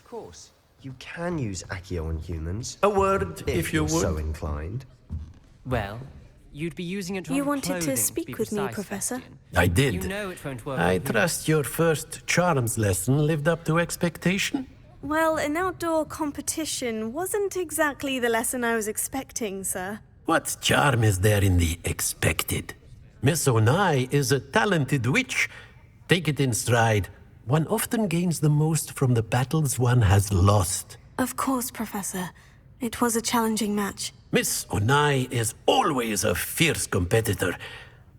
course. You can use Accio on humans. A word, if you you're would. so inclined. Well, you'd be using it to You on wanted to clothing, speak be with me, precise, Professor? Bastian. I did. You know it won't work. I on trust your first charms lesson lived up to expectation. Well, an outdoor competition wasn't exactly the lesson I was expecting, sir. What charm is there in the expected? Miss Onai is a talented witch. Take it in stride. One often gains the most from the battles one has lost. Of course, Professor. It was a challenging match. Miss Onai is always a fierce competitor,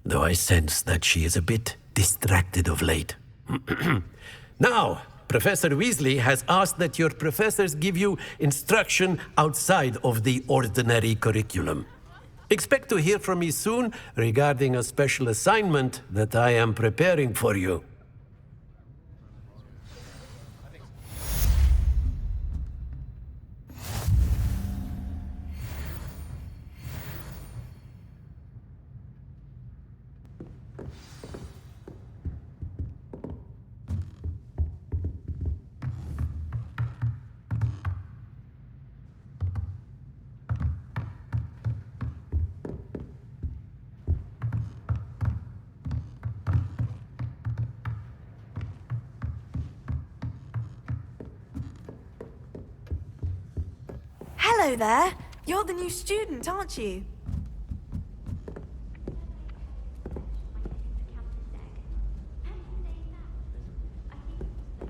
though I sense that she is a bit distracted of late. Now, Professor Weasley has asked that your professors give you instruction outside of the ordinary curriculum. Expect to hear from me soon regarding a special assignment that I am preparing for you. Hello there. You're the new student, aren't you?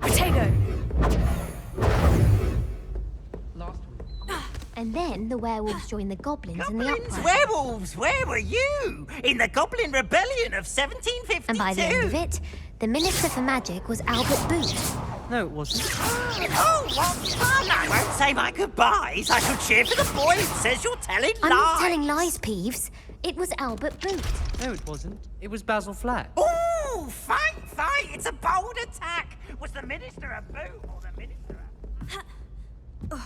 Potato! And then the werewolves joined the goblins in the Goblins, uprising. werewolves, where were you? In the Goblin Rebellion of 1752. And by the end of it, the Minister for Magic was Albert Booth. No, it wasn't. Oh, what fun! I won't say my goodbyes. I shall cheer for the boy who says you're telling I'm lies. not telling lies, Peeves. It was Albert Booth. No, it wasn't. It was Basil Flack. Ooh, fight! It's a bold attack. Was the Minister a boot or the Minister a...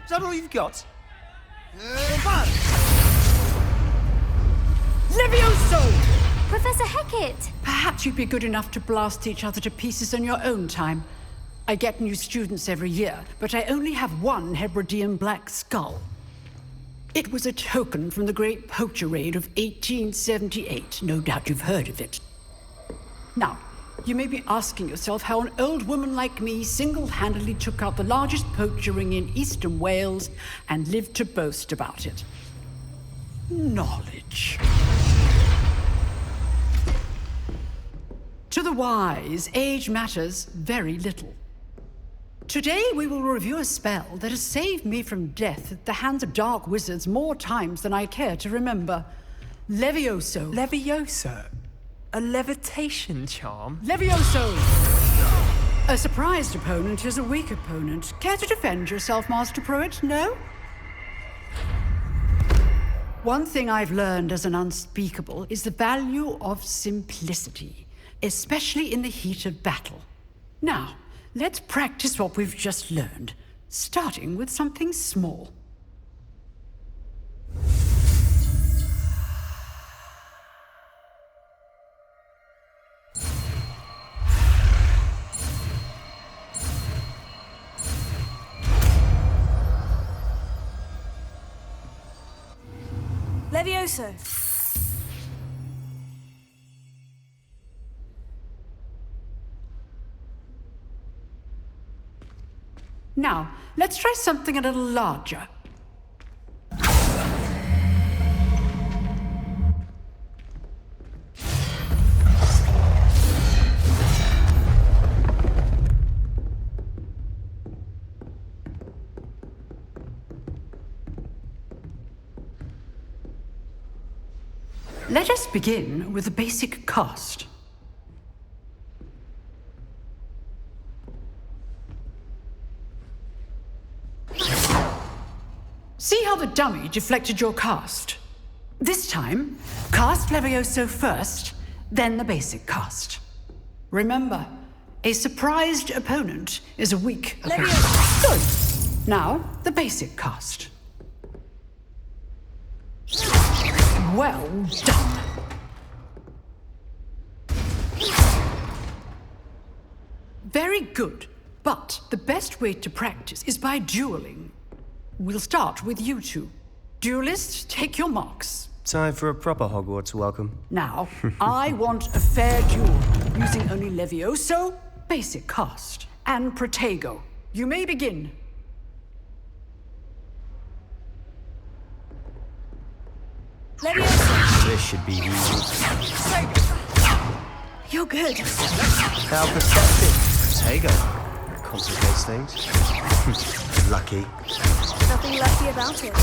Is that all you've got? Levioso! Professor Hecat! Perhaps you'd be good enough to blast each other to pieces in your own time. I get new students every year, but I only have one Hebridean black skull. It was a token from the Great Poacher Raid of 1878. No doubt you've heard of it. Now, you may be asking yourself how an old woman like me single-handedly took out the largest poacher ring in eastern Wales and lived to boast about it. Knowledge. To the wise, age matters very little. Today we will review a spell that has saved me from death at the hands of dark wizards more times than I care to remember. Levioso. Levioso? A levitation charm? Levioso! A surprised opponent is a weak opponent. Care to defend yourself, Master Pruitt? No? One thing I've learned as an unspeakable is the value of simplicity, especially in the heat of battle. Now, let's practice what we've just learned, starting with something small. Levioso. Now, let's try something a little larger. Let us begin with the basic cast. See how the dummy deflected your cast? This time, cast Levioso first, then the basic cast. Remember, a surprised opponent is a weak opponent. Good. Now, the basic cast. Well done. Very good, but the best way to practice is by dueling. We'll start with you two. Duelists, take your marks. Time for a proper Hogwarts welcome. Now, I want a fair duel, using only Levioso, basic cast, and Protego. You may begin. Levioso. This should be easy. You're good. How pathetic. Protego. Complicates things. Lucky. Nothing lucky about it.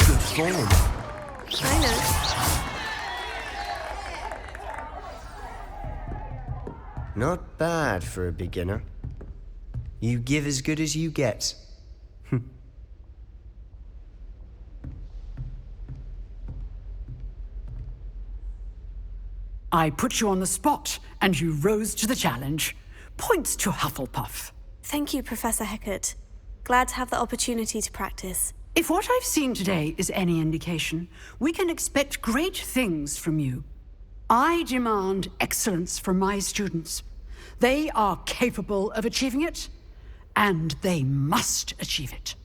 Good form. I know. Not bad for a beginner. You give as good as you get. I put you on the spot, and you rose to the challenge. Points to Hufflepuff. Thank you, Professor Hecat. Glad to have the opportunity to practice. If what I've seen today is any indication, we can expect great things from you. I demand excellence from my students. They are capable of achieving it, and they must achieve it.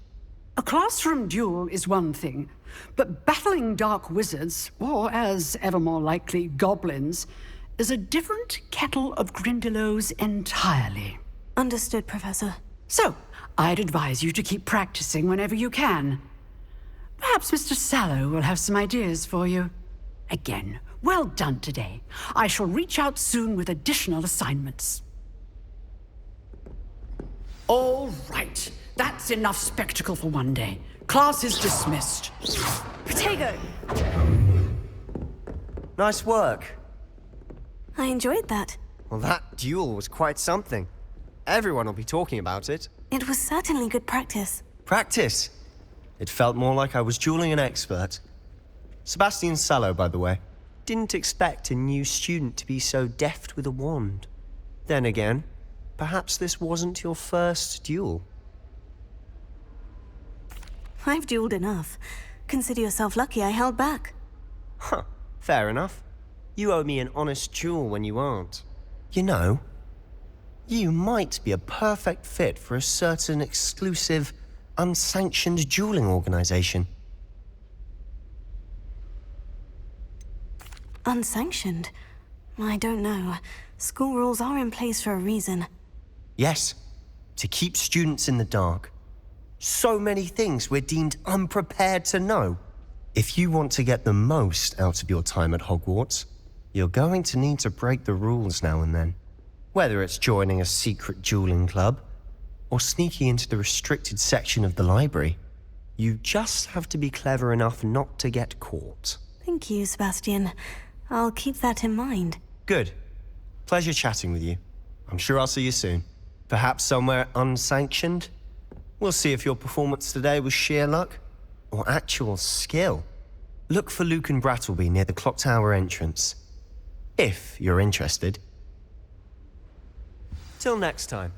A classroom duel is one thing, but battling dark wizards, or as ever more likely, goblins, is a different kettle of Grindylows entirely. Understood, Professor. So, I'd advise you to keep practicing whenever you can. Perhaps Mr. Sallow will have some ideas for you. Again, well done today. I shall reach out soon with additional assignments. All right. That's enough spectacle for one day. Class is dismissed. Protego! Nice work. I enjoyed that. Well, that duel was quite something. Everyone will be talking about it. It was certainly good practice. Practice. It felt more like I was dueling an expert. Sebastian Sallow, by the way. Didn't expect a new student to be so deft with a wand. Then again, perhaps this wasn't your first duel. I've dueled enough. Consider yourself lucky I held back. Huh, fair enough. You owe me an honest duel when you aren't. You know, you might be a perfect fit for a certain exclusive, unsanctioned dueling organization. Unsanctioned? I don't know. School rules are in place for a reason. Yes, to keep students in the dark. So many things we're deemed unprepared to know. If you want to get the most out of your time at Hogwarts, you're going to need to break the rules now and then. Whether it's joining a secret dueling club, or sneaking into the restricted section of the library, you just have to be clever enough not to get caught. Thank you, Sebastian. I'll keep that in mind. Good. Pleasure chatting with you. I'm sure I'll see you soon. Perhaps somewhere unsanctioned? We'll see if your performance today was sheer luck or actual skill. Look for Luke and Brattleby near the clock tower entrance, if you're interested. Till next time.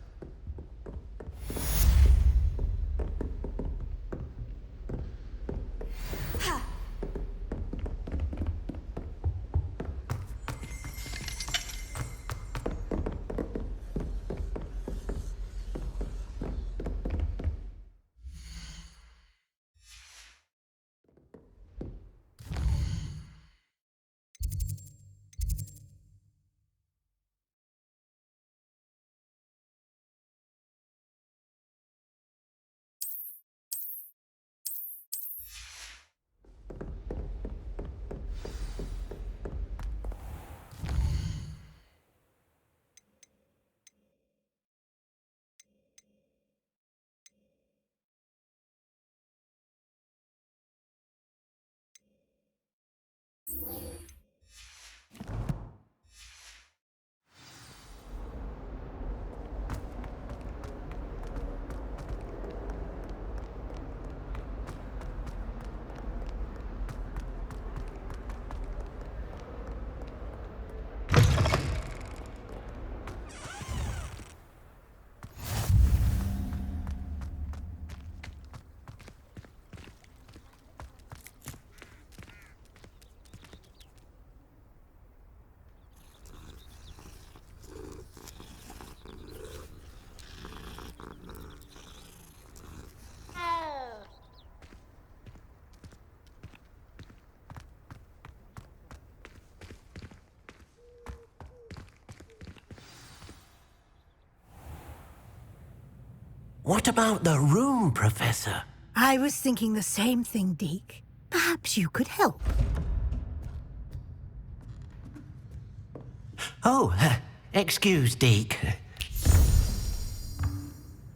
What about the room, Professor? I was thinking the same thing, Deke. Perhaps you could help. Oh, excuse, Deke.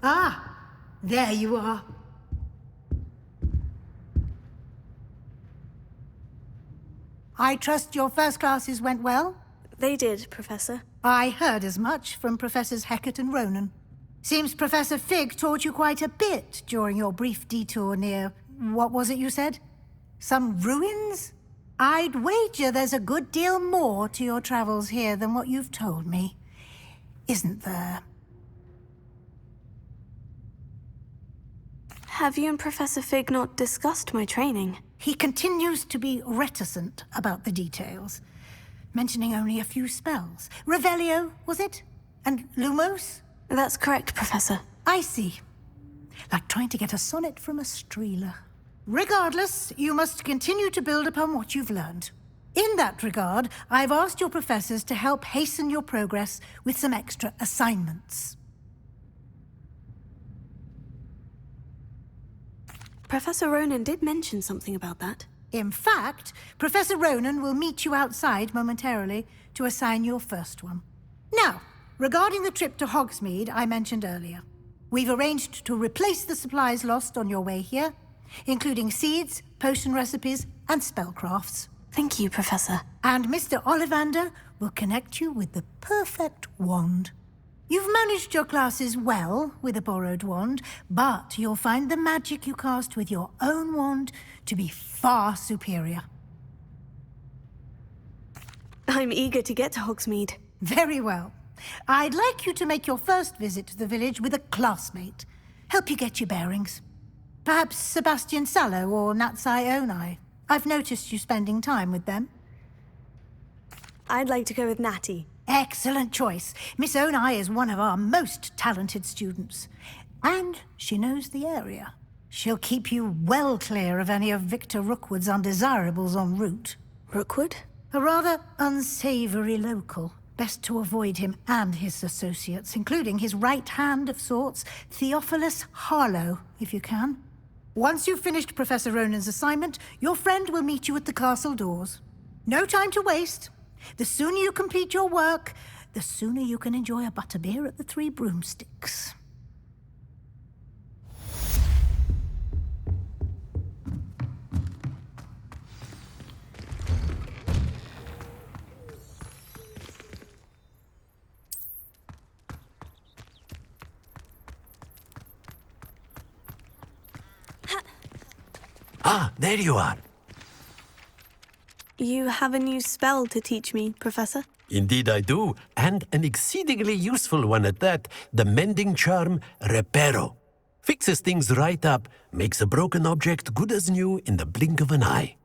Ah, there you are. I trust your first classes went well? They did, Professor. I heard as much from Professors Hecat and Ronan. Seems Professor Fig taught you quite a bit during your brief detour near... what was it you said? Some ruins? I'd wager there's a good deal more to your travels here than what you've told me. Isn't there? Have you and Professor Fig not discussed my training? He continues to be reticent about the details, mentioning only a few spells. Revelio, was it? And Lumos? That's correct, Professor. I see. Like trying to get a sonnet from a streeler. Regardless, you must continue to build upon what you've learned. In that regard, I've asked your professors to help hasten your progress with some extra assignments. Professor Ronan did mention something about that. In fact, Professor Ronan will meet you outside momentarily to assign your first one. Now, regarding the trip to Hogsmeade I mentioned earlier, we've arranged to replace the supplies lost on your way here, including seeds, potion recipes, and spellcrafts. Thank you, Professor. And Mr. Ollivander will connect you with the perfect wand. You've managed your classes well with a borrowed wand, but you'll find the magic you cast with your own wand to be far superior. I'm eager to get to Hogsmeade. Very well. I'd like you to make your first visit to the village with a classmate. Help you get your bearings. Perhaps Sebastian Sallow or Natsai Onai. I've noticed you spending time with them. I'd like to go with Natty. Excellent choice. Miss Onai is one of our most talented students. And she knows the area. She'll keep you well clear of any of Victor Rookwood's undesirables en route. Rookwood? A rather unsavory local. Best to avoid him and his associates, including his right hand of sorts, Theophilus Harlow, if you can. Once you've finished Professor Ronan's assignment, your friend will meet you at the castle doors. No time to waste. The sooner you complete your work, the sooner you can enjoy a butterbeer at the Three Broomsticks. Ah, there you are. You have a new spell to teach me, Professor? Indeed I do, and an exceedingly useful one at that, the mending charm Reparo. Fixes things right up, makes a broken object good as new in the blink of an eye.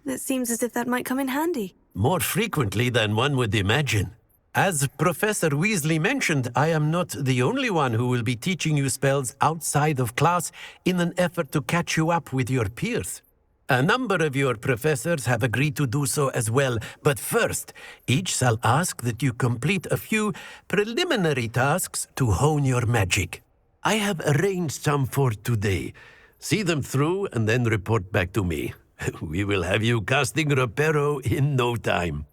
It seems as if that might come in handy. More frequently than one would imagine. As Professor Weasley mentioned, I am not the only one who will be teaching you spells outside of class in an effort to catch you up with your peers. A number of your professors have agreed to do so as well, but first, each shall ask that you complete a few preliminary tasks to hone your magic. I have arranged some for today. See them through and then report back to me. We will have you casting Reparo in no time.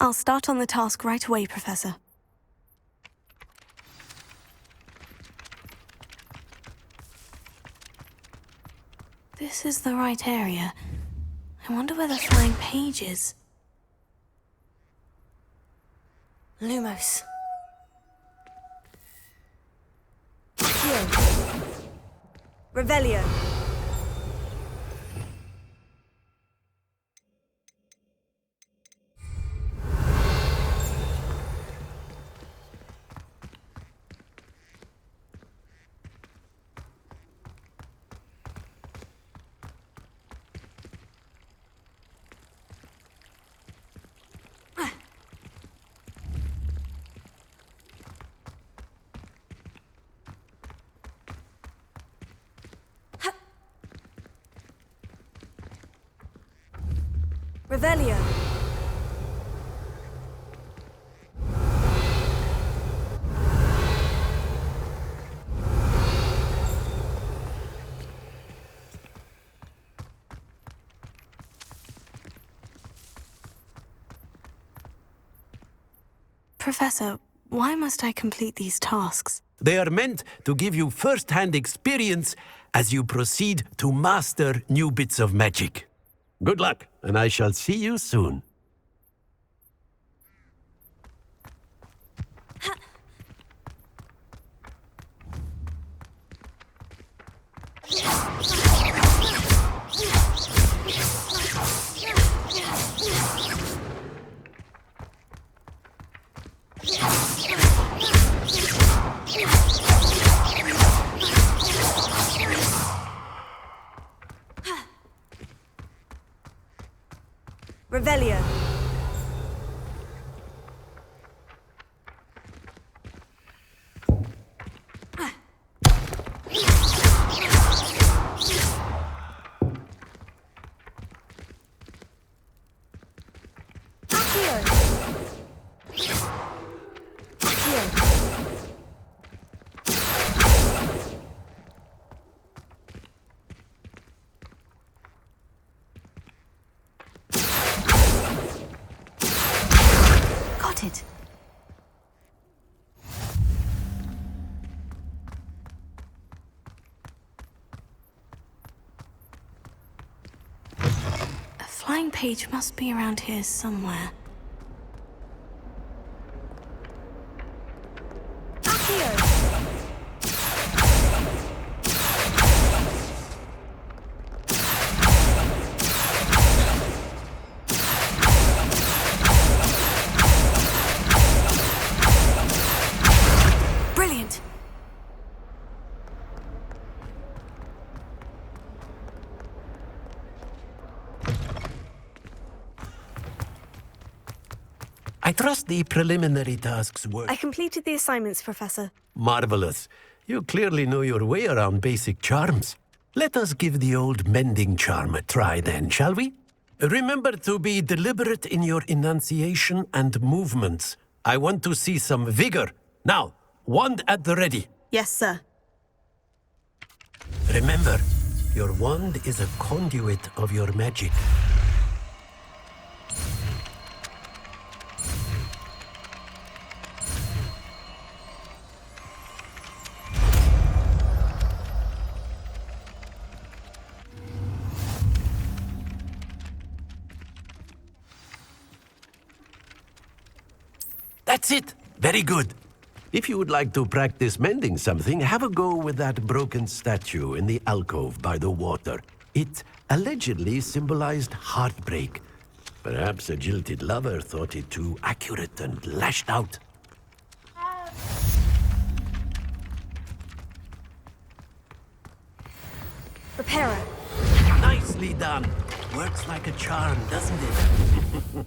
I'll start on the task right away, Professor. This is the right area. I wonder where the flying page is. Lumos. Here. Revelio. Revelio. Professor, why must I complete these tasks? They are meant to give you first-hand experience as you proceed to master new bits of magic. Good luck, and I shall see you soon. Revelio. Got it. A flying page must be around here somewhere. Brilliant. I trust the preliminary tasks were I completed the assignments, Professor. marvelous. You clearly know your way around basic charms. Let us give the old mending charm a try then, shall we? Remember to be deliberate in your enunciation and movements. I want to see some vigor. Now, wand at the ready. Yes, sir. Remember, your wand is a conduit of your magic. That's it. Very good. If you would like to practice mending something, have a go with that broken statue in the alcove by the water. It allegedly symbolized heartbreak. Perhaps a jilted lover thought it too accurate and lashed out. Repairer. Nicely done. Works like a charm, doesn't it?